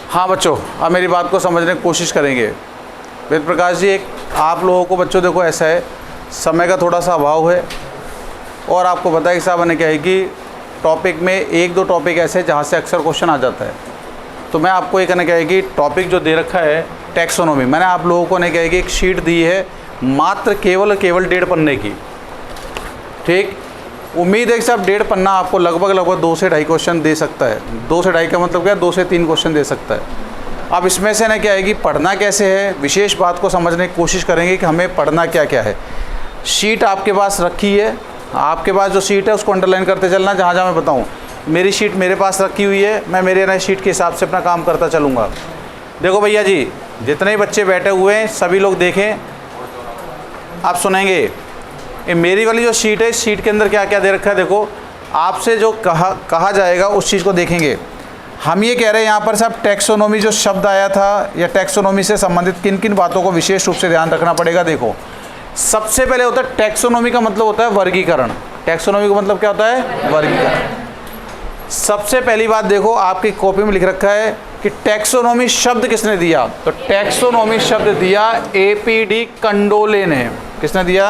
हाँ बच्चों, अब मेरी बात को समझने की कोशिश करेंगे। वेद प्रकाश जी, एक आप लोगों को बच्चों देखो ऐसा है, समय का थोड़ा सा अभाव है और आपको पता है कि साहब ने क्या है कि टॉपिक में एक दो टॉपिक ऐसे हैं जहाँ से अक्सर क्वेश्चन आ जाता है। तो मैं आपको ये कहना क्या है कि टॉपिक जो दे रखा है टैक्सोनॉमी, मैंने आप लोगों को ने क्या है कि एक शीट दी है मात्र केवल 1.5 पन्ने की। ठीक, उम्मीद है कि साहब 1.5 पन्ना आपको लगभग 2 से 2.5 क्वेश्चन दे सकता है। 2 से 2.5 का मतलब क्या है, 2 से 3 क्वेश्चन दे सकता है। अब इसमें से ना क्या है कि पढ़ना कैसे है, विशेष बात को समझने की कोशिश करेंगे कि हमें पढ़ना क्या क्या है। शीट आपके पास रखी है, आपके पास जो शीट है उसको अंडरलाइन करते चलना जहाँ जहाँ मैं बताऊँ। मेरी शीट मेरे पास रखी हुई है, मैं मेरे नए शीट के हिसाब से अपना काम करता चलूँगा। देखो भैया जी, जितने ही बच्चे बैठे हुए हैं सभी लोग देखें, आप सुनेंगे। ये मेरी वाली जो शीट है, इस शीट के अंदर क्या क्या दे रखा है देखो। आपसे जो कहा जाएगा उस चीज़ को देखेंगे। हम ये कह रहे हैं यहाँ पर साहब टैक्सोनॉमी जो शब्द आया था या टैक्सोनॉमी से संबंधित किन किन बातों को विशेष रूप से ध्यान रखना पड़ेगा। देखो, सबसे पहले होता है टैक्सोनॉमी का मतलब होता है वर्गीकरण। टैक्सोनॉमी का मतलब क्या होता है, वर्गीकरण। सबसे पहली बात देखो, आपकी कॉपी में लिख रखा है कि टैक्सोनॉमी शब्द किसने दिया। तो टैक्सोनॉमी शब्द दिया एपीडी कंडोले ने। किसने दिया?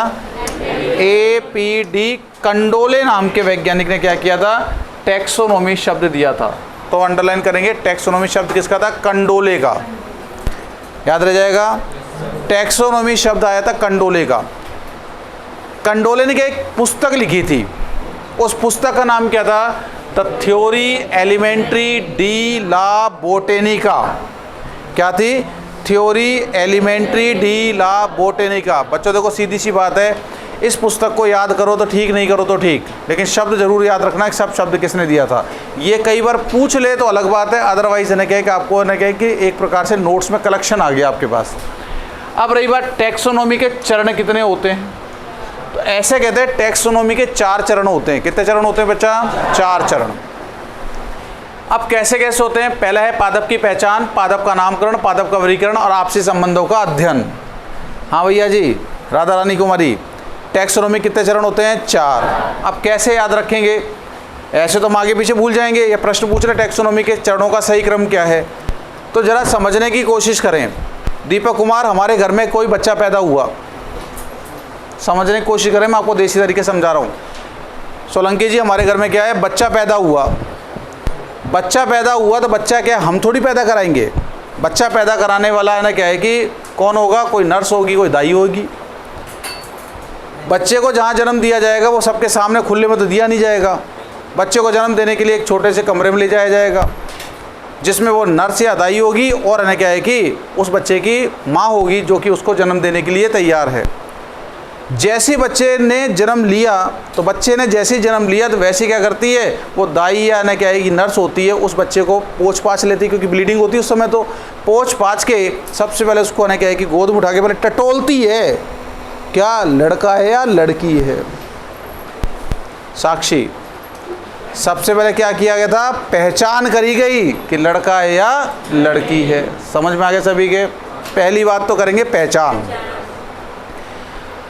एपीडी कंडोले नाम के वैज्ञानिक ने क्या किया था, टैक्सोनॉमी शब्द दिया था। तो अंडरलाइन करेंगे, टैक्सोनॉमी शब्द किसका था, कंडोले का। याद रह जाएगा, टैक्सोनॉमी शब्द आया था कंडोले का। कंडोले ने क्या एक पुस्तक लिखी थी, उस पुस्तक का नाम क्या था, the theory elementary de la botanica. क्या थी? Theory elementary de la botanica. बच्चों देखो, सीधी सी बात है, इस पुस्तक को याद करो तो ठीक, नहीं करो तो ठीक, लेकिन शब्द जरूर याद रखना कि सब शब्द किसने दिया था। ये कई बार पूछ ले तो अलग बात है, अदरवाइज ने कहे कि आपको न कहे कि एक प्रकार से नोट्स में कलेक्शन आ गया आपके पास। अब रही बात टैक्सोनॉमी के चरण कितने होते हैं, तो ऐसे कहते हैं टैक्सोनॉमी के 4 चरण होते हैं। कितने चरण होते हैं बच्चा? 4 चरण। अब कैसे कैसे होते हैं? पहला है पादप की पहचान, पादप का नामकरण, पादप का वर्गीकरण और आपसी संबंधों का अध्ययन। हाँ भैया जी, राधा रानी कुमारी, टैक्सोनॉमी कितने चरण होते हैं? 4। अब कैसे याद रखेंगे? ऐसे तो हम आगे पीछे भूल जाएंगे। या प्रश्न पूछ रहे टैक्सोनॉमी के चरणों का सही क्रम क्या है, तो जरा समझने की कोशिश करें। दीपक कुमार, हमारे घर में कोई बच्चा पैदा हुआ, समझने की कोशिश करें, मैं आपको देसी तरीके से समझा रहा हूँ। सोलंकी जी, हमारे घर में क्या है, बच्चा पैदा हुआ। बच्चा पैदा हुआ तो बच्चा क्या हम थोड़ी पैदा कराएंगे, बच्चा पैदा कराने वाला है ना क्या है कि कौन होगा, कोई नर्स होगी, कोई दाई होगी। बच्चे को जहाँ जन्म दिया जाएगा वो सबके सामने खुले में तो दिया नहीं जाएगा। बच्चे को जन्म देने के लिए एक छोटे से कमरे में ले जाया जाएगा, जिसमें वो नर्स या दाई होगी और है क्या है कि उस बच्चे की माँ होगी जो कि उसको जन्म देने के लिए तैयार है। जैसे बच्चे ने जन्म लिया, तो बच्चे ने जैसे ही जन्म लिया तो वैसे क्या करती है, वो दाई या ना क्या है कि नर्स होती है, उस बच्चे को पोंछ पाछ लेती है, क्योंकि ब्लीडिंग होती है उस समय। तो पोंछ पाछ के सबसे पहले उसको ना क्या है कि गोद में उठा के पहले टटोलती है, क्या लड़का है या लड़की है। साक्षी, सबसे पहले क्या किया गया था, पहचान करी गई कि लड़का है या लड़की है। समझ में आ गया सभी के? पहली बात तो करेंगे पहचान।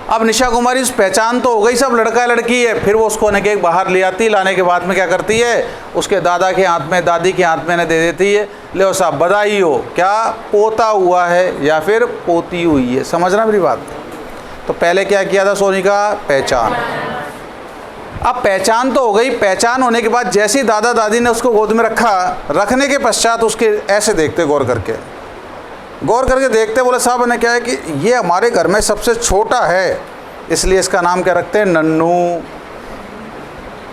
अब निशा कुमारी, उस पहचान तो हो गई सब लड़का है लड़की है, फिर वो उसको ने बाहर ले आती, लाने के बाद में क्या करती है, उसके दादा के हाथ में, दादी के हाथ में ने दे देती है, ले साहब बधाई हो, क्या पोता हुआ है या फिर पोती हुई है। समझना मेरी बात? तो पहले क्या किया था सोनिका, पहचान। अब पहचान तो हो गई, पहचान होने के बाद जैसे ही दादा दादी ने उसको गोद में रखा, रखने के पश्चात उसके ऐसे देखते, गौर करके देखते, बोले साहब ने क्या है कि ये हमारे घर में सबसे छोटा है, इसलिए इसका नाम क्या रखते हैं, नन्नू।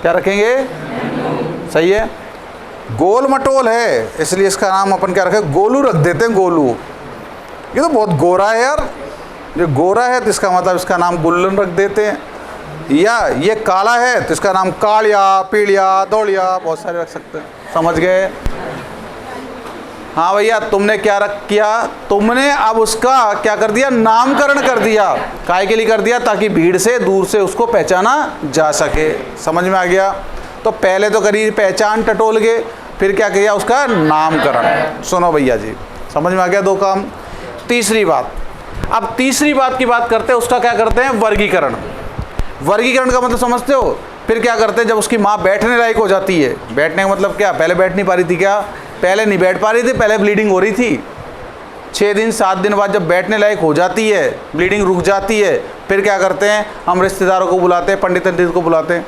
क्या रखेंगे? सही है। गोल मटोल है, इसलिए इसका नाम अपन क्या रखें, गोलू रख देते हैं, गोलू। ये तो बहुत गोरा है यार, जो गोरा है तो इसका मतलब इसका नाम गुल्लन रख देते हैं। या ये काला है तो इसका नाम कालिया, पीलिया, दौड़िया, बहुत सारे रख सकते हैं। समझ गए? हाँ भैया, तुमने क्या किया, तुमने अब उसका क्या कर दिया, नामकरण कर दिया। काहे के लिए कर दिया? ताकि भीड़ से दूर से उसको पहचाना जा सके। समझ में आ गया? तो पहले तो करी पहचान टटोल के, फिर क्या किया, उसका नामकरण। सुनो भैया जी, समझ में आ गया 2 काम। तीसरी बात, अब तीसरी बात की बात करते हैं, उसका क्या करते हैं, वर्गीकरण। वर्गीकरण का मतलब समझते हो? फिर क्या करते हैं, जब उसकी माँ बैठने लायक हो जाती है, बैठने का मतलब क्या, पहले बैठ नहीं पा रही थी क्या, पहले नहीं बैठ पा रही थी, पहले ब्लीडिंग हो रही थी। 6 दिन 7 दिन बाद जब बैठने लायक हो जाती है, ब्लीडिंग रुक जाती है, फिर क्या करते हैं, हम रिश्तेदारों को बुलाते हैं, पंडित को बुलाते हैं।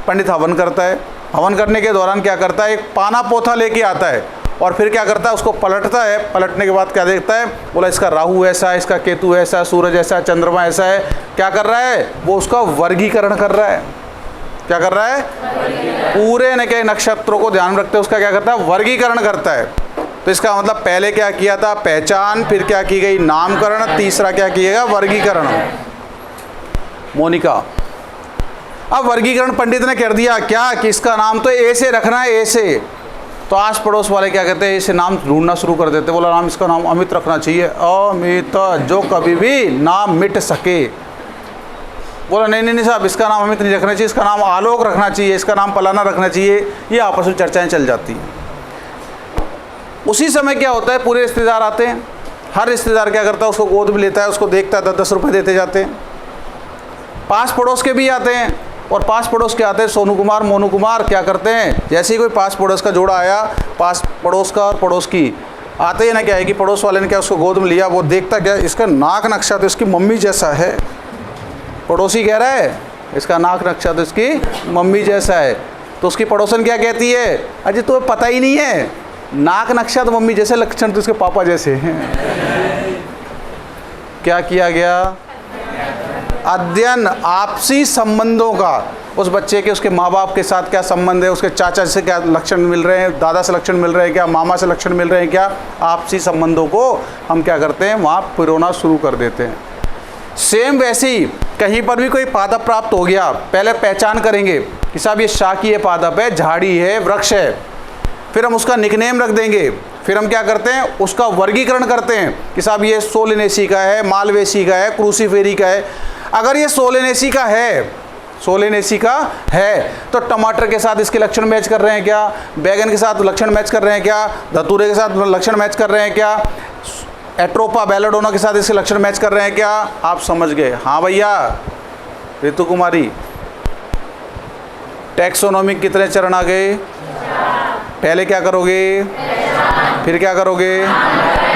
पंडित हवन करता है, हवन करने के दौरान क्या करता है, एक पाना पोथा लेके आता है और फिर क्या करता है, उसको पलटता है। पलटने के बाद क्या देखता है, बोला इसका राहु ऐसा है, इसका केतु ऐसा है, सूरज ऐसा है, चंद्रमा ऐसा है। क्या कर रहा है, वो उसका वर्गीकरण कर रहा है। क्या कर रहा है, पूरे न के नक्षत्रों को ध्यान रखते उसका क्या करता है, वर्गीकरण करता है। तो इसका मतलब पहले क्या किया था, पहचान, फिर क्या की गई, नामकरण, तीसरा क्या किया गया, वर्गीकरण। मोनिका, अब वर्गीकरण पंडित ने कर दिया क्या कि इसका नाम तो ए से रखना है, ए से। तो आस पड़ोस वाले क्या कहते हैं, ऐसे नाम ढूंढना शुरू कर देते। बोला नाम, इसका नाम अमित रखना चाहिए, अमित, जो कभी भी नाम मिट सके। बोला नहीं साहब, इसका नाम अमित नहीं रखना चाहिए, इसका नाम आलोक रखना चाहिए, इसका नाम पलाना रखना चाहिए। ये आपस में चर्चाएं चल जाती हैं। उसी समय क्या होता है, पूरे रिश्तेदार आते हैं। हर रिश्तेदार क्या करता है, उसको गोद में लेता है, उसको देखता है, 10-10 रुपये देते जाते हैं। पास पड़ोस के भी आते हैं, और पास पड़ोस के आते हैं सोनू कुमार, मोनू कुमार। क्या करते हैं, जैसे ही कोई पास पड़ोस का जोड़ा आया, पास पड़ोस का और पड़ोस की, आते ही ना क्या है कि पड़ोस वाले ने क्या उसको गोद में लिया, वो देखता क्या, इसका नाक नक्शा तो इसकी मम्मी जैसा है। पड़ोसी कह रहा है इसका नाक नक्शा तो इसकी मम्मी जैसा है। तो उसकी पड़ोसन क्या कहती है, अजय तो पता ही नहीं है, नाक नक्शा तो मम्मी जैसे, लक्षण तो इसके पापा जैसे हैं। क्या किया गया, अध्ययन आपसी संबंधों का, उस बच्चे के उसके माँ बाप के साथ क्या संबंध है, उसके चाचा से क्या लक्षण मिल रहे हैं, दादा से लक्षण मिल रहे हैं क्या, मामा से लक्षण मिल रहे हैं क्या, आपसी संबंधों को हम क्या करते हैं, वहाँ पिरोना शुरू कर देते हैं। सेम वैसे ही कहीं पर भी कोई पादप प्राप्त हो गया, पहले पहचान करेंगे कि साहब ये शाकीय पादप है, झाड़ी है, वृक्ष है, फिर हम उसका निकनेम रख देंगे। फिर हम क्या करते हैं, उसका वर्गीकरण करते हैं कि साहब ये सोलेनेसी का है, मालवेसी का है, क्रूसीफेरी का है। अगर ये सोलेनेसी का है तो टमाटर के साथ इसके लक्षण मैच कर रहे हैं क्या, बैगन के साथ लक्षण मैच कर रहे हैं क्या, धतूरे के साथ लक्षण मैच कर रहे हैं क्या, एट्रोपा बेलाडोना के साथ इसके लक्षण मैच कर रहे हैं क्या। आप समझ गए, हाँ भैया। ऋतु कुमारी, टैक्सोनॉमी कितने चरण आ गए, पहले क्या करोगे, फिर क्या करोगे,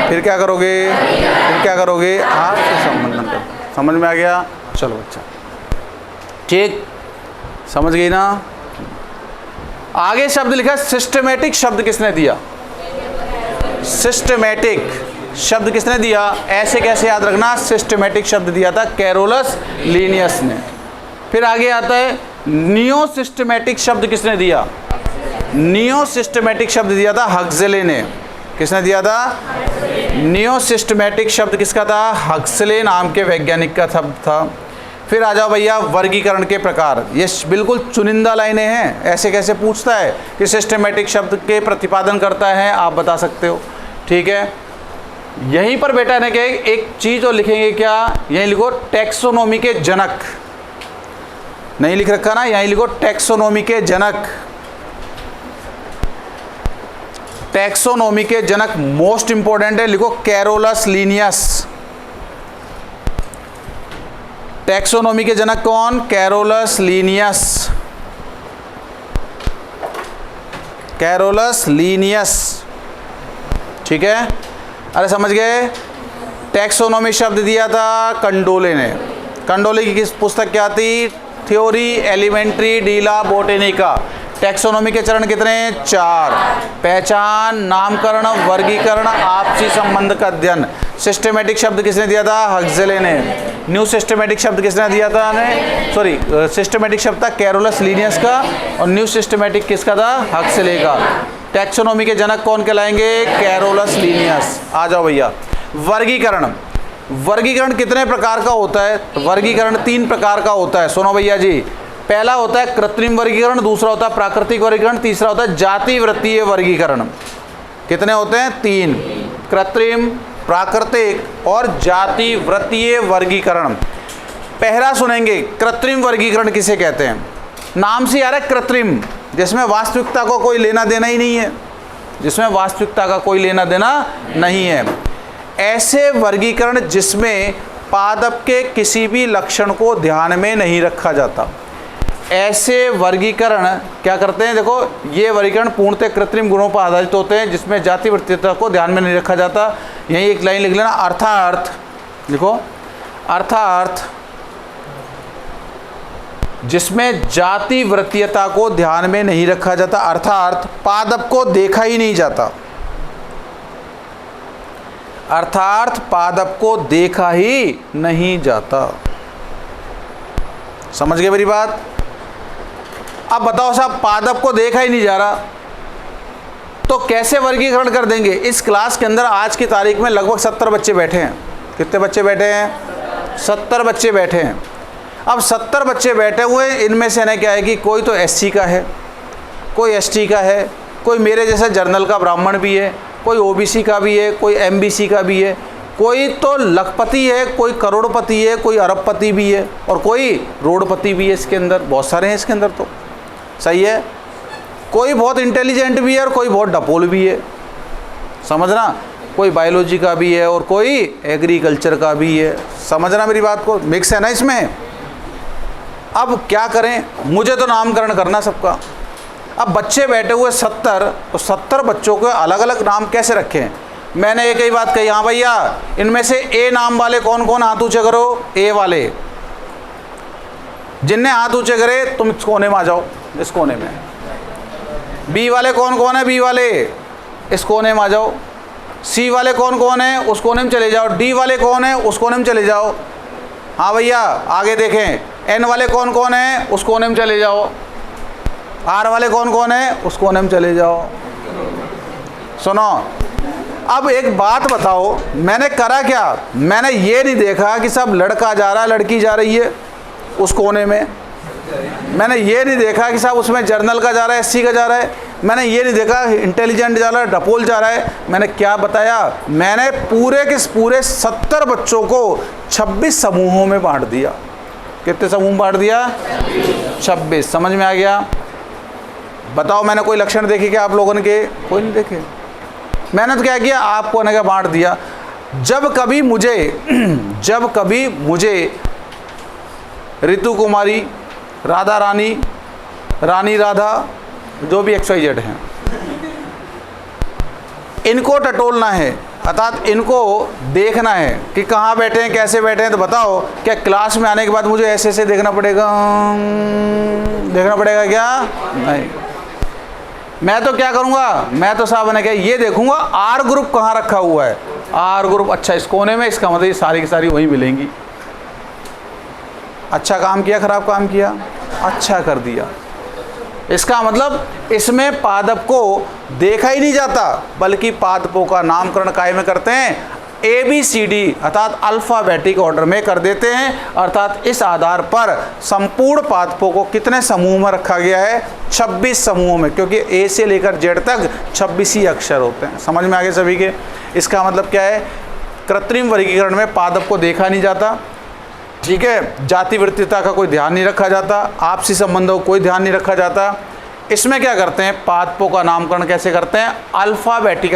फिर क्या करोगे, फिर क्या करोगे, आपसे संबंधन कर। समझ में आ गया, चलो बच्चा ठीक, समझ गई ना। आगे शब्द लिखा, सिस्टमेटिक शब्द किसने दिया, सिस्टमेटिक शब्द किसने दिया, ऐसे कैसे याद रखना, सिस्टमेटिक शब्द दिया था कैरोलस लीनियस ने। फिर आगे आता है नियो सिस्टमेटिक शब्द किसने दिया, नियो सिस्टमेटिक शब्द दिया था हक्सले ने। किसने दिया था, नियो सिस्टमेटिक शब्द किसका था, हक्सले नाम के वैज्ञानिक का शब्द था। फिर आ जाओ भैया वर्गीकरण के प्रकार, ये बिल्कुल चुनिंदा लाइनें हैं। ऐसे कैसे पूछता है कि सिस्टमेटिक शब्द के प्रतिपादन करता है, आप बता सकते हो, ठीक है। यहीं पर बेटा ने क्या एक चीज़ और लिखेंगे, क्या, यहीं लिखो टैक्सोनॉमी के जनक, नहीं लिख रखा ना, यहीं लिखो टैक्सोनॉमी के जनक। टैक्सोनॉमी के जनक मोस्ट इंपॉर्टेंट है, लिखो कैरोलस लीनियस। टैक्सोनॉमी के जनक कौन, कैरोलस लीनियस, कैरोलस लीनियस, ठीक है। अरे समझ गए। टैक्सोनॉमी शब्द दिया था कंडोले ने। कंडोले की किस पुस्तक क्या थी, थ्योरी एलिमेंट्री डीला बोटेनिका। टैक्सोनॉमी के चरण कितने, 4, पहचान, नामकरण, वर्गीकरण, आपसी संबंध का अध्ययन। सिस्टमेटिक शब्द किसने दिया था, हक्सले ने। न्यू सिस्टमेटिक शब्द किसने दिया था, सिस्टमेटिक शब्द था कैरोलस लीनियस का, और न्यू सिस्टमेटिक किसका था, हक्सले का। टैक्सोनॉमी के जनक कौन कहलाएंगे, कैरोलस लीनियस। आ जाओ भैया, वर्गीकरण। वर्गीकरण कितने प्रकार का होता है, वर्गीकरण 3 प्रकार का होता है, सुनो भैया जी। पहला होता है कृत्रिम वर्गीकरण, दूसरा होता है प्राकृतिक वर्गीकरण, तीसरा होता है जाति वृत्तीय वर्गीकरण। कितने होते हैं, 3, कृत्रिम, प्राकृतिक और जाति वृत्तीय वर्गीकरण। पहला सुनेंगे, कृत्रिम वर्गीकरण किसे कहते हैं। नाम से आ रहा है कृत्रिम, जिसमें वास्तविकता को कोई लेना देना ही नहीं है, जिसमें वास्तविकता का कोई लेना देना नहीं है। ऐसे वर्गीकरण जिसमें पादप के किसी भी लक्षण को ध्यान में नहीं रखा जाता, ऐसे वर्गीकरण क्या करते हैं, देखो ये वर्गीकरण पूर्णतः कृत्रिम गुणों पर आधारित होते हैं जिसमें जाति वृत्तीयता को ध्यान में नहीं रखा जाता। यहीं एक लाइन लिख लेना, अर्थार्थ, देखो अर्थार्थ जिसमें जाति वृत्तीयता को ध्यान में नहीं रखा जाता, अर्थात पादप को देखा ही नहीं जाता, अर्थात पादप को देखा ही नहीं जाता। समझ गए मेरी बात? अब बताओ साहब, पादप को देखा ही नहीं जा रहा तो कैसे वर्गीकरण कर देंगे? इस क्लास के अंदर आज की तारीख में लगभग 70 बच्चे बैठे हैं। कितने बच्चे बैठे हैं? 70 बच्चे बैठे हैं। अब 70 बच्चे बैठे हुए, इनमें से ना क्या है कि कोई तो एससी का है, कोई एसटी का है, कोई मेरे जैसा जर्नल का ब्राह्मण भी है, कोई ओबीसी का भी है, कोई एमबीसी का भी है, कोई तो लखपति है, कोई करोड़पति है, कोई अरबपति भी है और कोई रोडपति भी है। इसके अंदर बहुत सारे हैं, इसके अंदर तो सही है। कोई बहुत इंटेलिजेंट भी है और कोई बहुत डपोल भी है, समझना। कोई बायोलॉजी का भी है और कोई एग्रीकल्चर का भी है, समझना मेरी बात को, मिक्स है ना इसमें। अब क्या करें, मुझे तो नामकरण करना सबका। अब बच्चे बैठे हुए 70, तो 70 बच्चों को अलग अलग नाम कैसे रखें? मैंने एक ही बात कही, हाँ भैया इनमें से ए नाम वाले कौन कौन, हाथ ऊंचे करो। ए वाले जिनने हाथ ऊंचे करे तुम इस कोने में आ जाओ, इस कोने में। बी वाले कौन कौन है? बी वाले इस कोने में आ जाओ। सी वाले कौन कौन है? उस कोने में चले जाओ। डी वाले कौन है? उस कोने में चले जाओ। हाँ भैया आगे देखें, एन वाले कौन कौन है? उस कोने में चले जाओ। आर वाले कौन कौन है? उस कोने में चले जाओ। सुनो, अब एक बात बताओ, मैंने करा क्या? मैंने ये नहीं देखा कि सब लड़का जा रहा है लड़की जा रही है उस कोने में। मैंने ये नहीं देखा कि साहब उसमें जर्नल का जा रहा है, एससी का जा रहा है। मैंने ये नहीं देखा इंटेलिजेंट जा रहा है, डपोल जा रहा है। मैंने क्या बताया? मैंने पूरे के पूरे 70 बच्चों को 26 समूहों में बांट दिया। कितने समूह में बांट दिया? 26। समझ में आ गया? बताओ, मैंने कोई लक्षण देखे क्या आप लोगों ने के? कोई नहीं देखे। मैंने तो क्या किया, आपको ने क्या बांट दिया। जब कभी मुझे ऋतु कुमारी, राधा रानी, रानी राधा, जो भी XYZ हैं, इनको टटोलना है, अर्थात इनको देखना है कि कहाँ बैठे हैं, कैसे बैठे हैं। तो बताओ, क्या क्लास में आने के बाद मुझे ऐसे ऐसे देखना पड़ेगा? देखना पड़ेगा क्या? नहीं। मैं तो क्या करूँगा, मैं तो साहब ने क्या ये देखूँगा आर ग्रुप कहाँ रखा हुआ है। आर ग्रुप, अच्छा इस कोने में, इसका मतलब ये सारी की सारी वहीं मिलेंगी। अच्छा काम किया, खराब काम किया? अच्छा कर दिया। इसका मतलब इसमें पादप को देखा ही नहीं जाता, बल्कि पादपों का नामकरण काय में करते हैं? ABCD अर्थात अल्फ़ाबेटिक ऑर्डर में कर देते हैं। अर्थात इस आधार पर संपूर्ण पादपों को कितने समूह में रखा गया है? 26 समूहों में, क्योंकि A से लेकर Z तक 26 ही अक्षर होते हैं। समझ में आ गए सभी के? इसका मतलब क्या है? कृत्रिम वर्गीकरण में पादप को देखा नहीं जाता, ठीक है। जाति वृत्तीयता का कोई ध्यान नहीं रखा जाता, आपसी संबंधों को कोई ध्यान नहीं रखा जाता। इसमें क्या करते हैं? पादपों का नामकरण कैसे करते हैं? अल्फ़ाबेटिक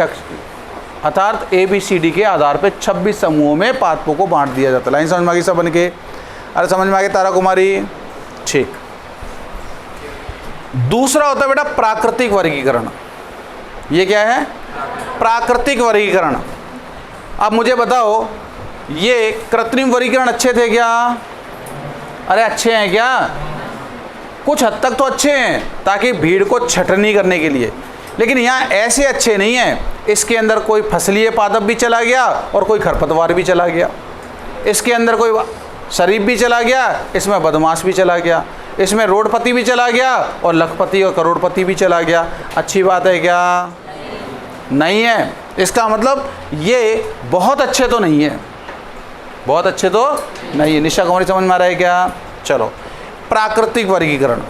अर्थात ABCD के आधार पे 26 समूहों में पादपों को बांट दिया जाता है। लाइन समझ में आ गई सब बन के? अरे समझ में आ गई तारा कुमारी? ठीक। दूसरा होता है बेटा प्राकृतिक वर्गीकरण। ये क्या है? प्राकृतिक वर्गीकरण। अब मुझे बताओ, ये कृत्रिम वर्गीकरण अच्छे थे क्या? अरे अच्छे हैं क्या? कुछ हद तक तो अच्छे हैं, ताकि भीड़ को छटनी करने के लिए। लेकिन यहाँ ऐसे अच्छे नहीं हैं। इसके अंदर कोई फसलीय पादप भी चला गया और कोई खरपतवार भी चला गया। इसके अंदर कोई शरीफ भी चला गया, इसमें बदमाश भी चला गया, इसमें रोडपति भी चला गया और लखपति और करोड़पति भी चला गया। अच्छी बात है क्या? नहीं है। इसका मतलब ये बहुत अच्छे तो नहीं है, बहुत अच्छे तो नहीं है। निशा कुमारी समझ में आ रहा है क्या? चलो, प्राकृतिक वर्गीकरण।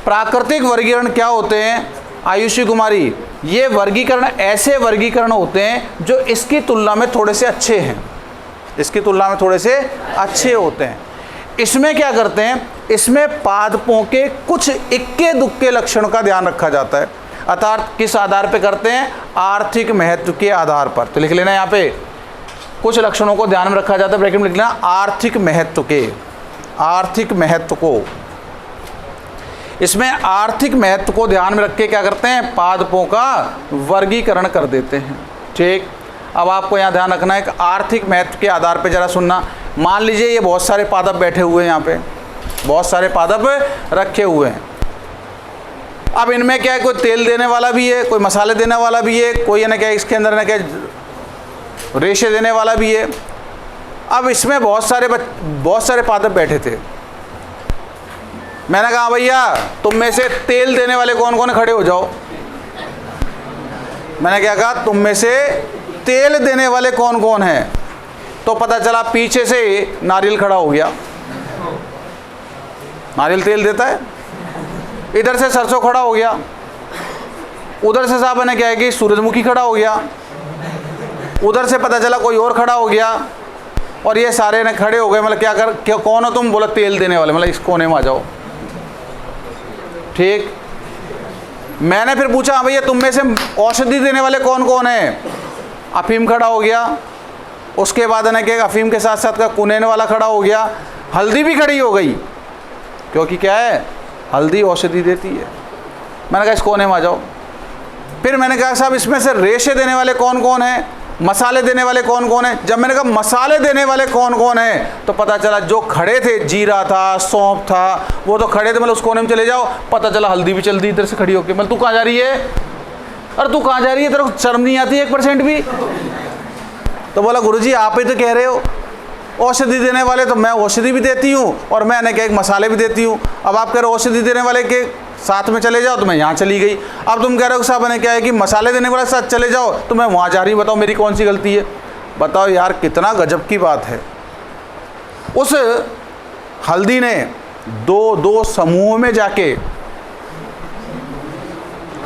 प्राकृतिक वर्गीकरण क्या होते हैं आयुषी कुमारी? ये वर्गीकरण ऐसे वर्गीकरण होते हैं जो इसकी तुलना में थोड़े से अच्छे हैं, इसकी तुलना में थोड़े से अच्छे होते हैं। इसमें क्या करते हैं? इसमें पादपों के कुछ इक्के दुक्के लक्षणों का ध्यान रखा जाता है। अर्थात किस आधार पर करते हैं? आर्थिक महत्व के आधार पर। तो लिख लेना यहाँ पे, कुछ लक्षणों को ध्यान में रखा जाता है, ब्रैकेट में लिख लेना आर्थिक महत्व के, आर्थिक महत्व को। इसमें आर्थिक महत्व को ध्यान में रख के क्या करते हैं, पादपों का वर्गीकरण कर देते हैं। ठीक, अब आपको यहाँ ध्यान रखना है कि आर्थिक महत्व के आधार पे जरा सुनना। मान लीजिए ये बहुत सारे पादप बैठे हुए हैं, यहाँ पे बहुत सारे पादप रखे हुए हैं। अब इनमें क्या है, कोई तेल देने वाला भी है, कोई मसाले देने वाला भी है, कोई है ना क्या इसके अंदर ना क्या रेशे देने वाला भी है। अब इसमें बहुत सारे पादप बैठे थे। मैंने कहा भैया तुम में से तेल देने वाले कौन कौन है, खड़े हो जाओ। मैंने क्या कहा, तुम में से तेल देने वाले कौन कौन हैं। तो पता चला पीछे से नारियल खड़ा हो गया, नारियल तेल देता है। इधर से सरसों खड़ा हो गया, उधर से साहब ने क्या है कि सूरजमुखी खड़ा हो गया, उधर से पता चला कोई और खड़ा हो गया, और ये सारे ने खड़े हो गए। मतलब क्या कौन हो तुम, बोला तेल देने वाले, मतलब इस कोने में आ जाओ। ठीक, मैंने फिर पूछा भैया तुम में से औषधि देने वाले कौन कौन है। अफीम खड़ा हो गया, उसके बाद है क्या अफीम के साथ साथ का कुनेन वाला खड़ा हो गया, हल्दी भी खड़ी हो गई, क्योंकि क्या है हल्दी औषधि देती है। मैंने कहा इस कोने में आ जाओ। फिर मैंने कहा साहब इसमें से रेशे देने वाले कौन कौन हैं, मसाले देने वाले कौन कौन हैं। जब मैंने कहा मसाले देने वाले कौन कौन हैं, तो पता चला जो खड़े थे, जीरा था, सौंफ था, वो तो खड़े थे, मतलब उस कोने में चले जाओ। पता चला हल्दी भी चल दी इधर से खड़ी होकर। मतलब तू कहाँ जा रही है, अरे तू कहाँ जा रही है, तेरे को शर्म नहीं आती 1% भी। तो बोला गुरुजी आप ही तो कह रहे हो औषधि देने वाले, तो मैं औषधि भी देती हूँ और मैंने क्या एक मसाले भी देती हूँ। अब आप कह रहे हो औषधि देने वाले के साथ में चले जाओ, तो मैं यहाँ चली गई। अब तुम कह रहे हो साहब मैंने क्या है कि मसाले देने वाले साथ चले जाओ, तो मैं वहाँ जा रही हूँ। बताओ मेरी कौन सी गलती है। बताओ यार कितना गजब की बात है। उस हल्दी ने दो समूह में जाके,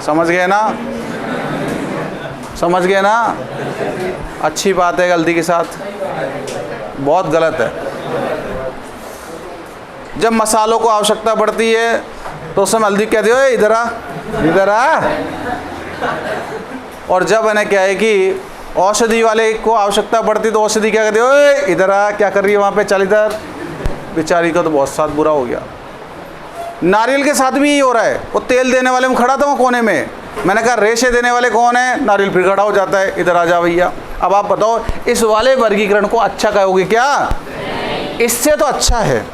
समझ गए ना, समझ गए ना, अच्छी बात है गलती के साथ, बहुत गलत है। जब मसालों को आवश्यकता पड़ती है तो उस समय हल्दी कहती हो इधर आ, इधर आ। और जब है क्या है कि औषधि वाले को आवश्यकता पड़ती तो औषधि क्या कहती हो इधर आ, क्या कर रही है वहाँ पे, चल इधर। बेचारी का तो बहुत साथ बुरा हो गया। नारियल के साथ भी यही हो रहा है। वो तेल देने वाले में खड़ा था वो कोने में, मैंने कहा रेशे देने वाले कौन है, नारियल फिर खड़ा हो जाता है, इधर आ जा भैया। अब आप बताओ इस वाले वर्गीकरण को अच्छा कहोगे क्या? इससे तो अच्छा है,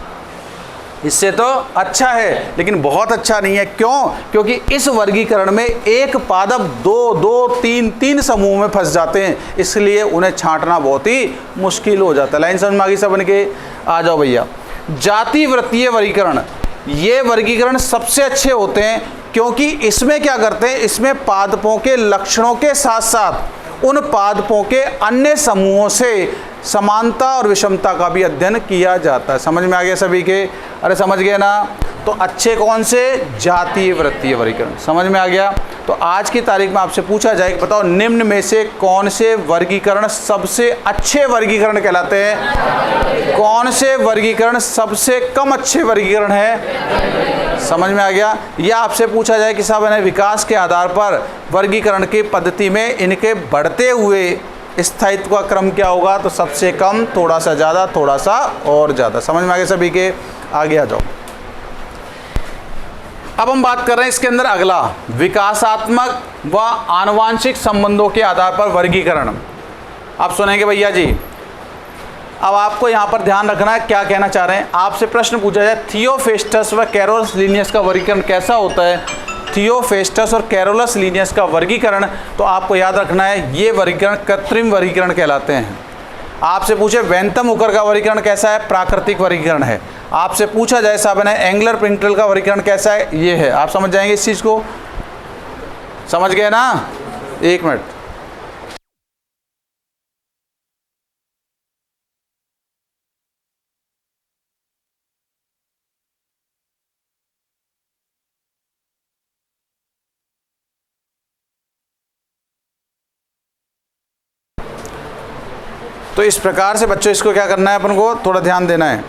इससे तो अच्छा है, लेकिन बहुत अच्छा नहीं है। क्यों? क्योंकि इस वर्गीकरण में एक पादप दो तीन समूह में फंस जाते हैं, इसलिए उन्हें छांटना बहुत ही मुश्किल हो जाता है। लाइन समझ में आ गई सब के? आ जाओ भैया। जाति वृत्तीय वर्गीकरण, ये वर्गीकरण सबसे अच्छे होते हैं, क्योंकि इसमें क्या करते हैं, इसमें पादपों के लक्षणों के साथ साथ उन पादपों के अन्य समूहों से समानता और विषमता का भी अध्ययन किया जाता है। समझ में आ गया सभी के? अरे समझ गए ना? तो अच्छे कौन से? जातीय वृत्तीय वर्गीकरण। समझ में आ गया? तो आज की तारीख में आपसे पूछा जाए कि बताओ निम्न में से कौन से वर्गीकरण सबसे अच्छे वर्गीकरण कहलाते हैं, कौन से वर्गीकरण सबसे कम अच्छे वर्गीकरण है। समझ में आ गया? या आपसे पूछा जाए कि साहब इन्हें विकास के आधार पर वर्गीकरण की पद्धति में इनके बढ़ते हुए स्थायित्व का क्रम क्या होगा, तो सबसे कम, थोड़ा सा ज़्यादा, थोड़ा सा और ज़्यादा। समझ में आ गया सभी के? आगे आ जाओ। अब हम बात कर रहे हैं इसके अंदर अगला, विकासात्मक व आनुवांशिक संबंधों के आधार पर वर्गीकरण। आप सुनेंगे भैया जी, अब आपको यहाँ पर ध्यान रखना है क्या कहना चाह रहे हैं। आपसे प्रश्न पूछा जाए थियोफेस्टस व कैरोलस लिनियस का वर्गीकरण कैसा होता है, थियोफेस्टस और कैरोलस लिनियस का वर्गीकरण, तो आपको याद रखना है ये वर्गीकरण कृत्रिम वर्गीकरण कहलाते हैं। आपसे पूछे वेंथम हुकर का वर्गीकरण कैसा है, प्राकृतिक वर्गीकरण है। आपसे पूछा जाए साहब ने एंगलर पिंगटल का वर्गीकरण कैसा है, ये है। आप समझ जाएंगे इस चीज़ को, समझ गए ना? एक मिनट। तो इस प्रकार से बच्चों इसको क्या करना है, अपन को थोड़ा ध्यान देना है।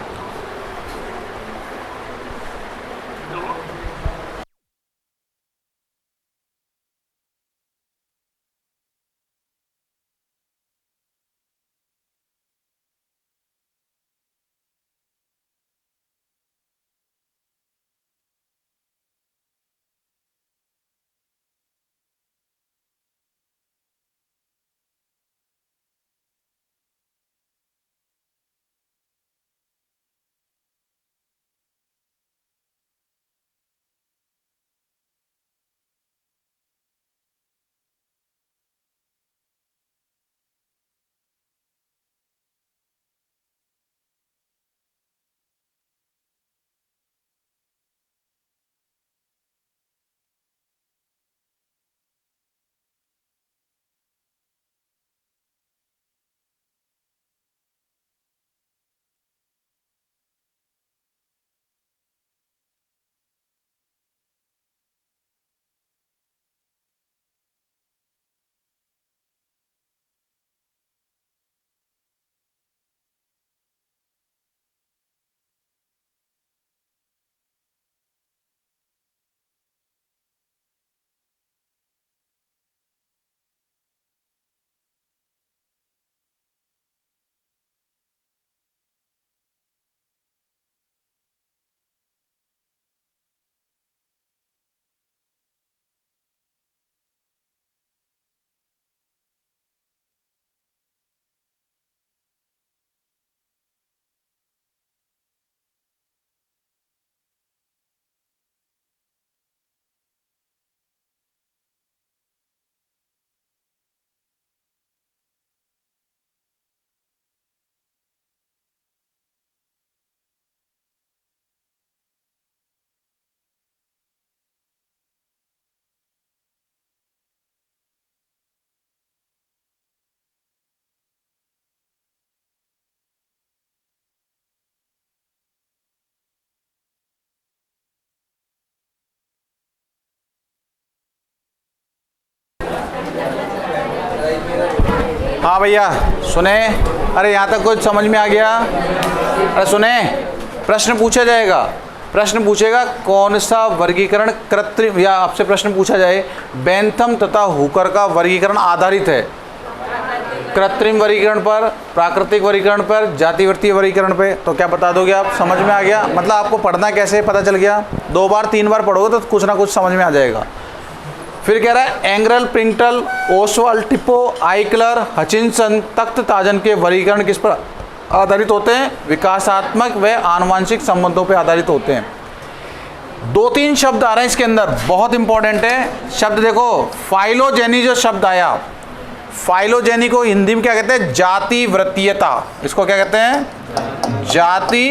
हाँ भैया सुने, अरे यहाँ तक कुछ समझ में आ गया? अरे सुने, प्रश्न पूछा जाएगा, प्रश्न पूछेगा कौन सा वर्गीकरण कृत्रिम, या आपसे प्रश्न पूछा जाए बेंथम तथा हुकर का वर्गीकरण आधारित है कृत्रिम वर्गीकरण पर, प्राकृतिक वर्गीकरण पर, जातिवृत्तीय वर्गीकरण पे, तो क्या बता दोगे आप? समझ में आ गया? मतलब आपको पढ़ना कैसे पता चल गया? 2 बार 3 बार पढ़ोगे तो कुछ ना कुछ समझ में आ जाएगा। फिर कह रहा है एंग्रल, प्रिंटल, ओसवाल्ड, टिपो, आइकलर, हचिनसन, तख्त ताजन के वर्गीकरण किस पर आधारित होते हैं? विकासात्मक व आनुवांशिक संबंधों पर आधारित होते हैं। 2-3 शब्द आ रहे हैं इसके अंदर, बहुत इंपॉर्टेंट है शब्द। देखो फाइलोजेनी जो शब्द आया, फाइलोजेनी को हिंदी में क्या कहते हैं? जाति वृत्तीयता। इसको क्या कहते हैं? जाति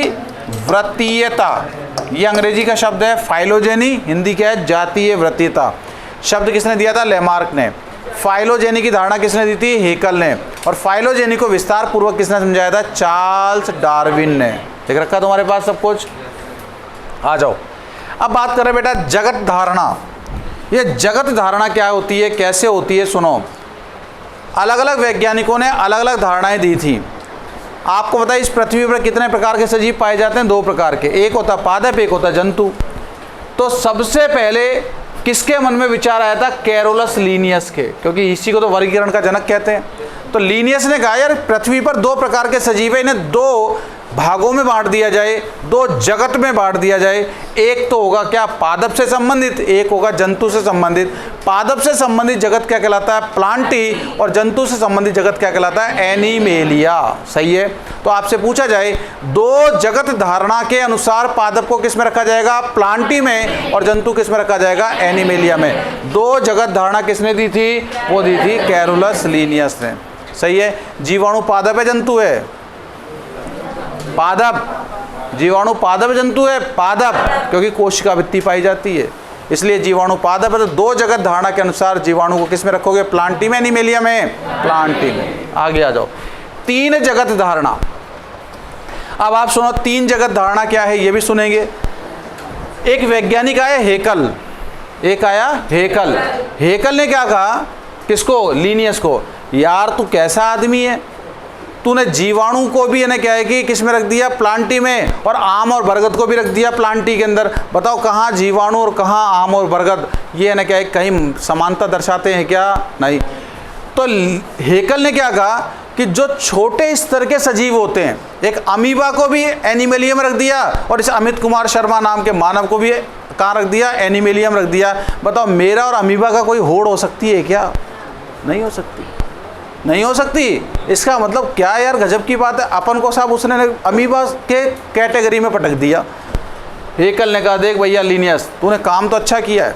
वृत्तीयता। ये अंग्रेजी का शब्द है फाइलोजेनी, हिंदी क्या है? जातीय वृत्तीयता। शब्द किसने दिया था? लेमार्क ने। फाइलोजेनी की धारणा किसने दी थी? हेकल ने। और फाइलोजेनी को विस्तार पूर्वक किसने समझाया था? चार्ल्स डार्विन ने। देख रखा तुम्हारे पास सब कुछ? आ जाओ, अब बात करें बेटा जगत धारणा। ये जगत धारणा क्या होती है, कैसे होती है? सुनो, अलग अलग वैज्ञानिकों ने अलग अलग धारणाएं दी थी। आपको पता है इस पृथ्वी पर कितने प्रकार के सजीव पाए जाते हैं? 2 प्रकार के, एक होता पादप, एक होता जंतु। तो सबसे पहले किसके मन में विचार आया था? कैरोलस लीनियस के, क्योंकि इसी को तो वर्गीकरण का जनक कहते हैं। तो लीनियस ने कहा यार पृथ्वी पर 2 प्रकार के सजीव है, इन्हें 2 भागों में बांट दिया जाए, 2 जगत में बांट दिया जाए। एक तो होगा क्या? पादप से संबंधित, एक होगा जंतु से संबंधित। पादप से संबंधित जगत क्या कहलाता है? प्लांटी। और जंतु से संबंधित जगत क्या कहलाता है? एनिमेलिया। सही है। तो आपसे पूछा जाए 2 जगत धारणा के अनुसार पादप को किस में रखा जाएगा? प्लांटी में। और जंतु किस में रखा जाएगा? एनिमेलिया में। 2 जगत धारणा किसने दी थी? वो दी थी कैरोलस लीनियस ने। सही है। जीवाणु पादप है, जंतु है? पादप। जीवाणु पादप, जंतु है? पादप, क्योंकि कोशिका भित्ति पाई जाती है, इसलिए जीवाणु पादप है। तो 2 जगत धारणा के अनुसार जीवाणु को किस में रखोगे? प्लांटी में, एनिमेलिया में? प्लांटी में। आगे आ जाओ, 3 जगत धारणा। अब आप सुनो 3 जगत धारणा क्या है, ये भी सुनेंगे। एक वैज्ञानिक आया हेकल, एक आया हेकल। हेकल ने क्या कहा? किसको? लीनियस को। यार तू कैसा आदमी है, तूने जीवाणु को भी इन्हें क्या है कि किस में रख दिया? प्लांटी में। और आम और बरगद को भी रख दिया प्लांटी के अंदर। बताओ कहाँ जीवाणु और कहाँ आम और बरगद? ये इन्हें क्या है, कहीं समानता दर्शाते हैं क्या? नहीं। तो हेकल ने क्या कहा कि जो छोटे स्तर के सजीव होते हैं, एक अमीबा को भी एनिमेलिया में रख दिया, और इस अमित कुमार शर्मा नाम के मानव को भी कहाँ रख दिया? एनिमेलिया में रख दिया। बताओ मेरा और अमीबा का कोई होड़ हो सकती है क्या? नहीं हो सकती, नहीं हो सकती। इसका मतलब क्या यार, गजब की बात है। अपन को साहब उसने अमीबा के कैटेगरी में पटक दिया। हेकल ने कहा देख भैया लीनियस, तूने काम तो अच्छा किया है,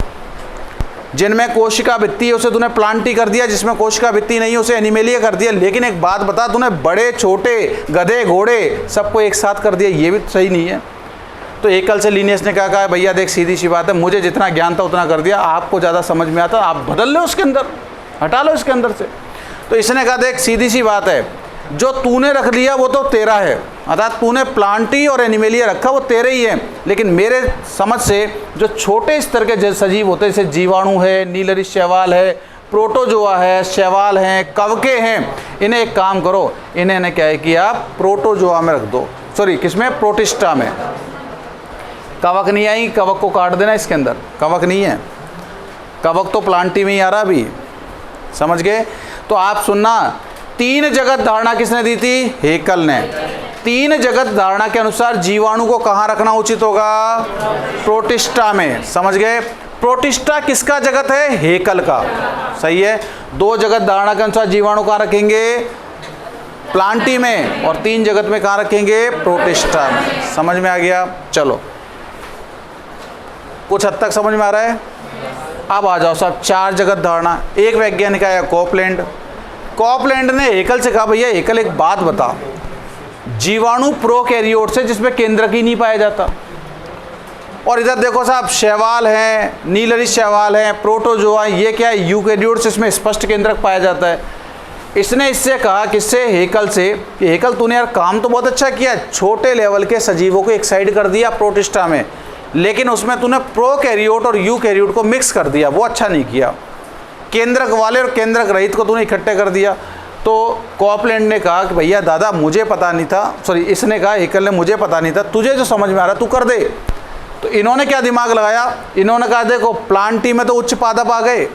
जिनमें कोशिका भित्ति है उसे तूने प्लांटी कर दिया, जिसमें कोशिका भित्ति नहीं है उसे एनिमेलिया कर दिया। लेकिन एक बात बता, तूने बड़े छोटे गधे घोड़े सबको एक साथ कर दिया, ये भी तो सही नहीं है। तो हेकल से लीनियस ने क्या कहा? भैया देख सीधी सी बात है, मुझे जितना ज्ञान था उतना कर दिया, आपको ज़्यादा समझ में आता, आप बदल लो उसके अंदर, हटा लो इसके अंदर से। तो इसने कहा देख सीधी सी बात है, जो तूने रख लिया वो तो तेरा है, अर्थात तूने प्लांटी और एनिमेलिया रखा वो तेरे ही है, लेकिन मेरे समझ से जो छोटे स्तर के सजीव होते हैं, जैसे जीवाणु है, नीलरी शैवाल है, प्रोटोजोआ है, शैवाल हैं, कवके हैं, इन्हें एक काम करो, इन्हें क्या है कि आप प्रोटोजोआ में रख दो, सॉरी किसमें? प्रोटिस्टा में। कवक नहीं आई, कवक को काट देना इसके अंदर, कवक नहीं है, कवक तो प्लांटी में ही आ रहा अभी, समझ गए? तो आप सुनना, 3 जगत धारणा किसने दी थी? हेकल ने। 3 जगत धारणा के अनुसार जीवाणु को कहाँ रखना उचित होगा? प्रोटिस्टा में, समझ गए? प्रोटिस्टा किसका जगत है? हेकल का। सही है। 2 जगत धारणा के अनुसार जीवाणु कहाँ रखेंगे? प्लांटी में। और 3 जगत में कहाँ रखेंगे? प्रोटिस्टा में। समझ में आ गया? चलो कुछ हद तक समझ में आ रहा है। अब आ जाओ सब 4 जगत धारणा। एक वैज्ञानिक आया कॉपलैंड। कॉपलैंड ने हेकल से कहा भैया हेकल एक बात बता, जीवाणु प्रोकैरियोट्स है जिसमें केंद्रक ही नहीं पाया जाता, और इधर देखो साहब शैवाल हैं, नीलरी शैवाल हैं, प्रोटोजोआ, ये क्या है? यूकैरियोट्स, इसमें स्पष्ट केंद्रक पाया जाता है। इसने इससे कहा किससे? हेकल से, कि हेकल तूने यार काम तो बहुत अच्छा किया, छोटे लेवल के सजीवों को एक साइड कर दिया प्रोटिस्टा में, लेकिन उसमें तूने प्रोकैरियोट और यूकैरियोट को मिक्स कर दिया, वो अच्छा नहीं किया। केंद्रक वाले और केंद्रक रहित को तूने इकट्ठे कर दिया। तो कॉपलैंड ने कहा कि भैया दादा मुझे पता नहीं था, सॉरी इसने कहा हेकल ने मुझे पता नहीं था, तुझे जो समझ में आ रहा तू कर दे। तो इन्होंने क्या दिमाग लगाया, इन्होंने कहा देखो प्लांटी में तो उच्च पादप आ गए,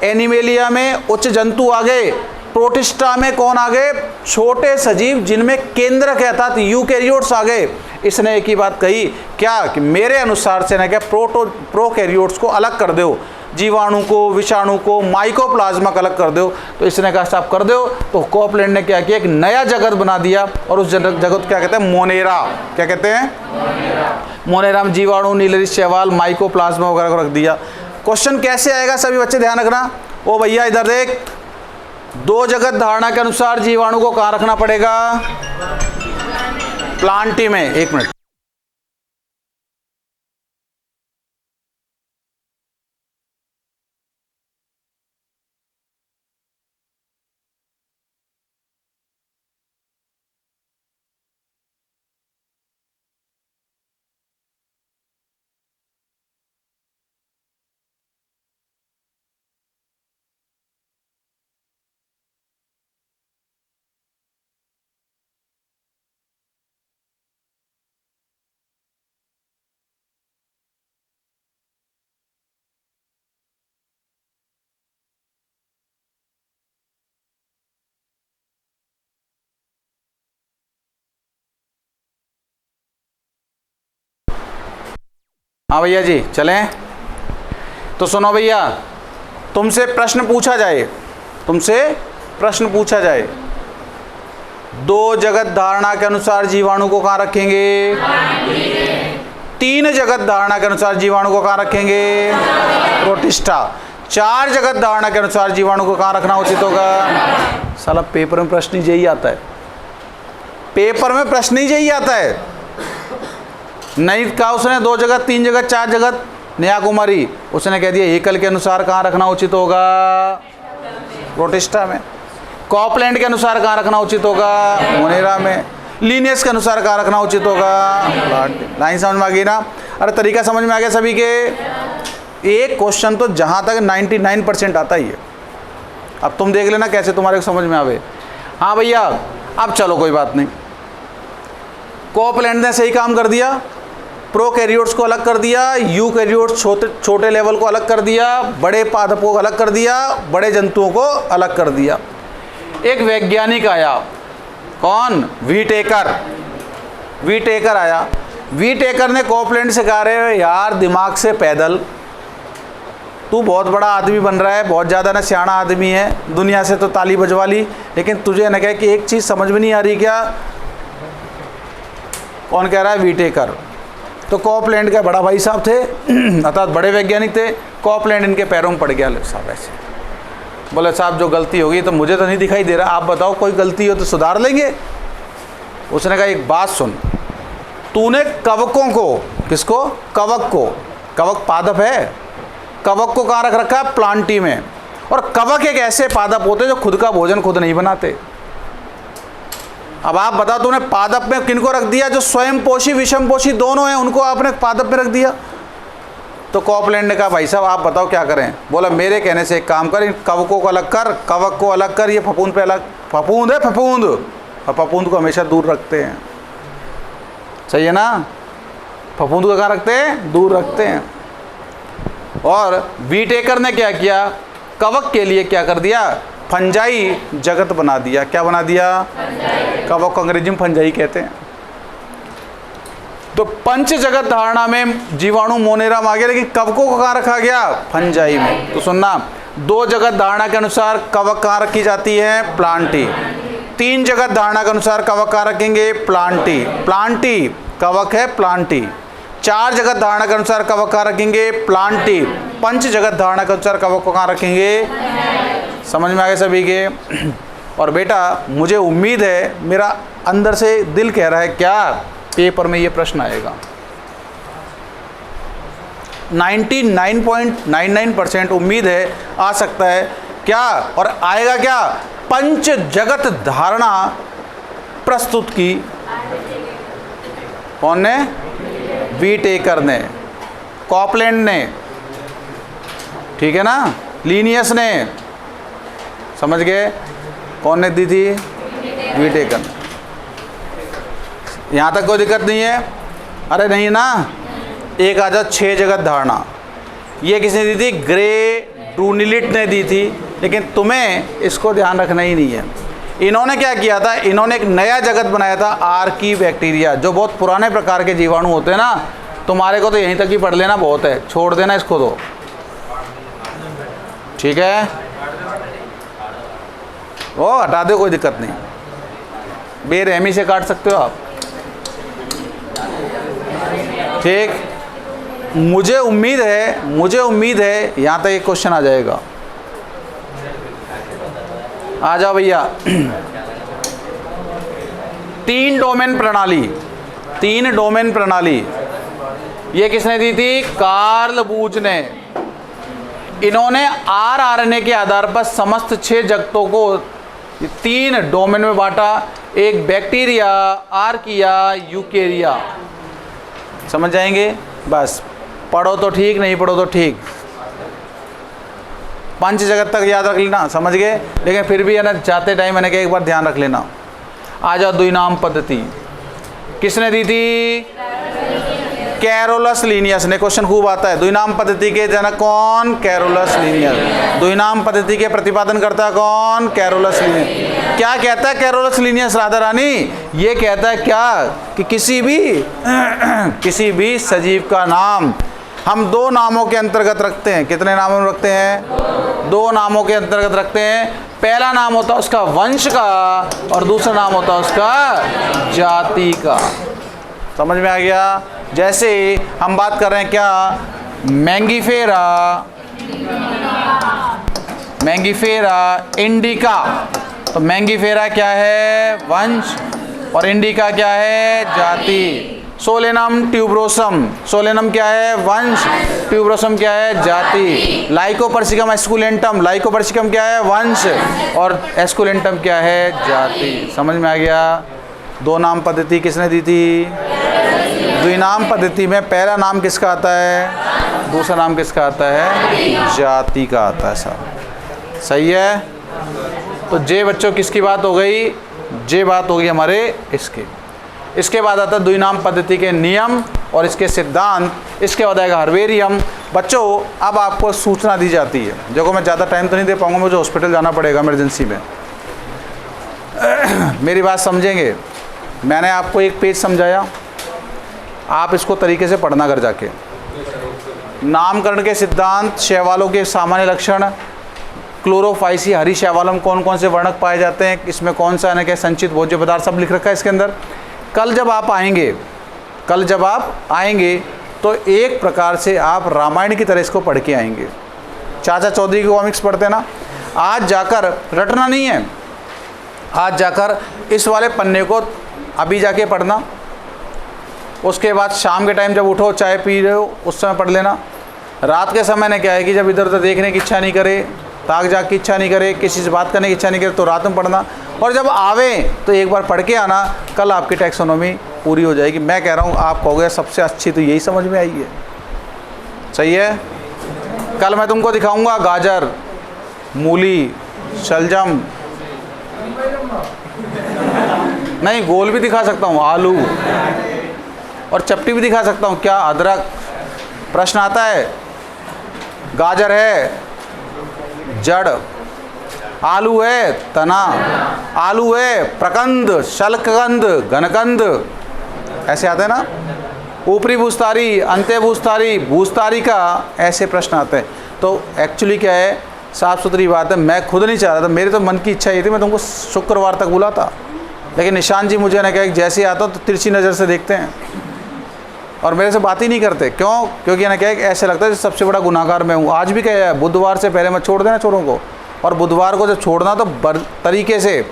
एनिमेलिया में उच्च जंतु आ गए, प्रोटिस्टा में कौन आ गए, छोटे सजीव जिनमें केंद्रक है अर्थात यूकैरियोट्स आ गए। इसने एक ही बात कही क्या कि मेरे अनुसार से ना क्या प्रोकैरियोट्स को अलग कर दो, जीवाणु को, विषाणु को, माइकोप्लाज्मा को अलग कर दो। तो इसने कहा साफ कर दो। तो कॉपलैंड ने क्या किया, एक नया जगत बना दिया और उस जगत को क्या कहते हैं, मोनेरा। क्या कहते हैं, मोनेरा में जीवाणु, नीलरिस शैवाल, माइकोप्लाज्मा वगैरह को रख दिया। क्वेश्चन कैसे आएगा सभी बच्चे ध्यान रखना। ओ भैया इधर देख, दो जगत धारणा के अनुसार जीवाणु को कहाँ रखना पड़ेगा, प्लांटी में। एक मिनट, हाँ भैया जी चलें। तो सुनो भैया, तुमसे प्रश्न पूछा जाए, तुमसे प्रश्न पूछा जाए, दो जगत धारणा के अनुसार जीवाणु को कहाँ रखेंगे, तीन जगत धारणा के अनुसार जीवाणु को कहाँ रखेंगे, प्रोटिस्टा। चार जगत धारणा के अनुसार जीवाणु को कहाँ रखना उचित होगा। साला पेपर में प्रश्न ही यही आता है, पेपर में प्रश्न ही यही आता है। नहीं कहा उसने दो जगत, तीन जगत, चार जगत, नया कुमारी उसने कह दिया हेकल के अनुसार कहाँ रखना उचित होगा, प्रोटिस्टा में। कॉपलैंड के अनुसार कहाँ रखना उचित होगा, मोनेरा में। लीनियस के अनुसार कहाँ रखना उचित होगा, लाइन समझ में आ गई ना। अरे तरीका समझ में आ गया सभी के। एक क्वेश्चन तो जहाँ तक 99% आता ही है। अब तुम देख लेना कैसे तुम्हारे को समझ में आवे। हाँ भैया अब चलो कोई बात नहीं, कॉपलैंड ने सही काम कर दिया, प्रोकैरियोट्स को अलग कर दिया, यूकैरियोट्स छोटे लेवल को अलग कर दिया, बड़े पादपों को अलग कर दिया, बड़े जंतुओं को अलग कर दिया। एक वैज्ञानिक आया, कौन, वीटेकर। वीटेकर आया, वीटेकर ने कॉपलैंड से कहा रहे यार दिमाग से पैदल, तू बहुत बड़ा आदमी बन रहा है, बहुत ज़्यादा ना सियाना आदमी है, दुनिया से तो ताली बजवा ली, लेकिन तुझे न कहे कि एक चीज़ समझ में नहीं आ रही क्या। कौन कह रहा है, वीटेकर। तो कॉपलैंड के बड़ा भाई साहब थे अर्थात बड़े वैज्ञानिक थे। कॉपलैंड इनके पैरों में पड़ गया साहब ऐसे, बोले साहब जो गलती होगी तो मुझे तो नहीं दिखाई दे रहा, आप बताओ कोई गलती हो तो सुधार लेंगे। उसने कहा एक बात सुन, तूने कवकों को, किसको, कवक को, कवक पादप है, कवक को कहाँ रख रखा है, प्लांटी में। और कवक एक ऐसे पादप होते जो खुद का भोजन खुद नहीं बनाते। अब आप बताओ तूने पादप में किनको रख दिया, जो स्वयं पोषी विषम पोषी दोनों हैं उनको आपने पादप में रख दिया। तो कॉपलैंड ने कहा भाई साहब आप बताओ क्या करें। बोला मेरे कहने से एक काम कर, इन कवकों को अलग कर, कवक को अलग कर, ये फफूंद पे अलग, फफूंद है फफूंद, और फफूंद को हमेशा दूर रखते हैं, सही है ना। फफूंद को कहाँ रखते हैं, दूर रखते हैं। और वीटेकर ने क्या किया, कवक के लिए क्या कर दिया, फंजाई जगत बना दिया। क्या बना दिया, कवक को अंग्रेजी में फंजाई कहते हैं। तो पंच जगत धारणा में जीवाणु मोनेरा में आ गया, लेकिन कवकों को कहाँ रखा गया, फंजाई में। तो सुनना, दो जगत धारणा के अनुसार कवक कहाँ रखी जाती है, प्लांटी। तीन जगत धारणा के अनुसार कवक कहाँ रखेंगे, प्लांटी। प्लांटी कवक है, प्लांटी। चार जगत धारणा के अनुसार कवक कहाँ रखेंगे, प्लांटी। पंच जगत धारणा के अनुसार कवक को कहाँ रखेंगे। समझ में आ गए सभी के। और बेटा मुझे उम्मीद है, मेरा अंदर से दिल कह रहा है क्या पेपर में ये प्रश्न आएगा। 99.99% उम्मीद है आ सकता है क्या, और आएगा क्या, पंच जगत धारणा प्रस्तुत की। कौन ने, वीटेकर ने, कॉपलैंड ने, ठीक है ना, लीनियस ने, समझ गए। कौन ने दी थी? विटेकर। यहाँ तक कोई दिक्कत नहीं है? अरे नहीं ना। एक आ जाओ 6 जगत धारणा, ये किसने दी थी? ग्रे ब्रूनिलिट ने दी थी, लेकिन तुम्हें इसको ध्यान रखना ही नहीं है। इन्होंने क्या किया था? इन्होंने एक नया जगत बनाया था, आर्की बैक्टीरिया, जो बहुत पुराने प्रकार के जीवाणु होते हैं ना। तुम्हारे को तो यहीं तक ही पढ़ लेना बहुत है, छोड़ देना इसको तो, ठीक है? वो हटा दो, कोई दिक्कत नहीं, बेरहमी से काट सकते हो आप, ठीक। मुझे उम्मीद है यहाँ तक एक क्वेश्चन आ जाएगा। आ जाओ भैया। 3 डोमेन प्रणाली, ये किसने दी थी? कार्ल बूच ने। इन्होंने आरएनए के आधार पर समस्त 6 जगतों को 3 डोमेन में बांटा। एक बैक्टीरिया, आर्किया, यूकेरिया। समझ जाएंगे? बस पढ़ो तो ठीक, नहीं पढ़ो तो ठीक। 5 जगत तक याद रख लेना, समझ गए? लेकिन फिर भी है ना, जाते टाइम मैंने कहा एक बार ध्यान रख लेना। आ जाओ द्विनाम पद्धति, किसने दी थी? कैरोलस लीनियस ने। क्वेश्चन खूब आता है। द्विनाम पद्धति के जनक कौन? Carolus Linnaeus. द्विनाम पद्धति के प्रतिपादन करता कौन? Carolus Linnaeus. क्या कहता है कैरोलस लीनियस राधा रानी? ये कहता है क्या कि किसी भी सजीव का नाम हम 2 नामों के अंतर्गत रखते हैं। कितने नामों में रखते हैं? 2 नामों के अंतर्गत रखते हैं। पहला नाम होता है उसका वंश का, और दूसरा नाम होता है उसका जाति का। समझ में आ गया? जैसे हम बात कर रहे हैं क्या? Mangifera indica. तो मैंगीफेरा क्या है? वंश, और इंडिका क्या है? जाति। सोलेनम ट्यूबरोसम, सोलेनम क्या है? वंश, ट्यूबरोसम क्या है? जाति। लाइकोपर्सिकम एस्कुलेंटम, लाइकोपर्सिकम क्या है? वंश, और एस्कुलेंटम क्या है? जाति। समझ में आ गया? 2 नाम पद्धति किसने दी थी? द्विनाम पद्धति में पहला नाम किसका आता है? दूसरा नाम किसका आता है? जाति का आता है। सब सही है? तो जे बच्चों किसकी बात हो गई? जे बात हो गई हमारे इसके। इसके बाद आता है द्विनाम पद्धति के नियम और इसके सिद्धांत। इसके बाद आएगा हर्बेरियम। बच्चों अब आपको सूचना दी जाती है, देखो मैं ज़्यादा टाइम तो नहीं दे पाऊंगा, मुझे हॉस्पिटल जाना पड़ेगा इमरजेंसी में। मेरी बात समझेंगे? मैंने आपको एक पेज समझाया, आप इसको तरीके से पढ़ना कर जाके। नामकरण के सिद्धांत, शैवालों के सामान्य लक्षण, क्लोरोफाइसी हरी शैवालों में कौन कौन से वर्णक पाए जाते हैं, इसमें कौन सा है संचित भोज्य पदार्थ, सब लिख रखा है इसके अंदर। कल जब आप आएंगे तो एक प्रकार से आप रामायण की तरह इसको पढ़ के आएंगे। चाचा चौधरी के कॉमिक्स पढ़ते ना, आज जाकर रटना नहीं है, आज जाकर इस वाले पन्ने को अभी जाके पढ़ना। उसके बाद शाम के टाइम जब उठो, चाय पी रहे हो, उस समय पढ़ लेना। रात के समय ने क्या है कि जब इधर उधर देखने की इच्छा नहीं करे, ताक जाग की इच्छा नहीं करे, किसी से बात करने की इच्छा नहीं करे, तो रात में पढ़ना। और जब आवे तो एक बार पढ़ के आना, कल आपकी टैक्सोनॉमी पूरी हो जाएगी। मैं कह रहा हूँ आप कहोगे सबसे अच्छी तो यही समझ में आई है। सही है? कल मैं तुमको दिखाऊंगा गाजर, मूली, शलजम, नहीं गोल भी दिखा सकता हूँ, आलू, और चपटी भी दिखा सकता हूँ। क्या? अदरक। प्रश्न आता है, गाजर है जड़, आलू है तना, आलू है प्रकंद, शल्ककंद, घनकंद, ऐसे आते हैं ना। ऊपरी भूस्तारी, अंत्य भूस्तारी, भूस्तारी का, ऐसे प्रश्न आते हैं। तो एक्चुअली क्या है, साफ़ सुथरी बात है, मैं खुद नहीं चाह रहा था, मेरे तो मन की इच्छा ये थी मैं तुमको शुक्रवार तक बुलाता, लेकिन निशान जी मुझे ना कहा जैसे ही आता तो तिरछी नज़र से देखते हैं और मेरे से बात ही नहीं करते। क्यों? क्योंकि ना क्या है, ऐसे लगता है सबसे बड़ा गुनाहगार मैं हूँ। आज भी क्या है, बुधवार से पहले मत छोड़ देना चोरों को, और बुधवार को जब छोड़ना तो तरीके से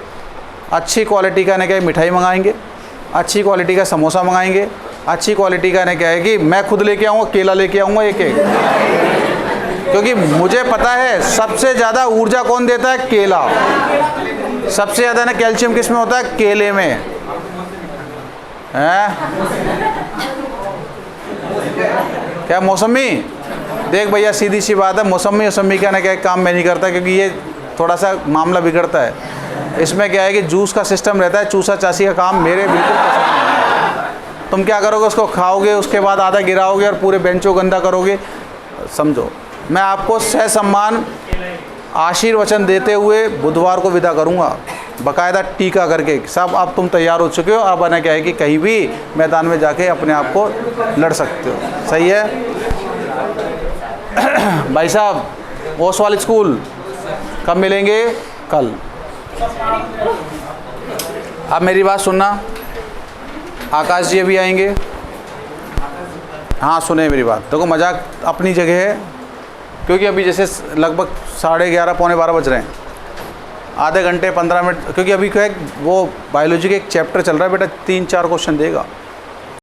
अच्छी क्वालिटी का ना क्या मिठाई मंगाएंगे, अच्छी क्वालिटी का समोसा मंगाएंगे, अच्छी क्वालिटी का ना क्या है कि मैं खुद लेके आऊँगा, केला लेके आऊँगा एक एक, क्योंकि मुझे पता है सबसे ज़्यादा ऊर्जा कौन देता है? केला। सबसे ज़्यादा ना कैल्शियम किस में होता है? केले में है। क्या मौसमी? देख भैया सीधी सी बात है, मौसमी का ना क्या काम मैं नहीं करता, क्योंकि ये थोड़ा सा मामला बिगड़ता है। इसमें क्या है कि जूस का सिस्टम रहता है, चूसा चासी का काम मेरे बिल्कुल पसंद नहीं। तुम क्या करोगे, उसको खाओगे, उसके बाद आधा गिराओगे और पूरे बेंच को गंदा करोगे। समझो, मैं आपको सह सम्मान आशीर्वचन देते हुए बुधवार को विदा करूंगा, बाकायदा टीका करके। सब अब तुम तैयार हो चुके हो, अब आना क्या है कि कहीं भी मैदान में जाके अपने आप को लड़ सकते हो। सही है भाई साहब। ओसवाल स्कूल कब मिलेंगे? कल। अब मेरी बात सुनना, आकाश जी अभी आएंगे। हाँ सुने मेरी बात, देखो मजाक अपनी जगह है, क्योंकि अभी जैसे लगभग 11:30 पौने 12 बज रहे हैं, आधे घंटे 15 मिनट, क्योंकि अभी क्या है वो बायोलॉजी का एक चैप्टर चल रहा है बेटा, 3-4 क्वेश्चन देगा।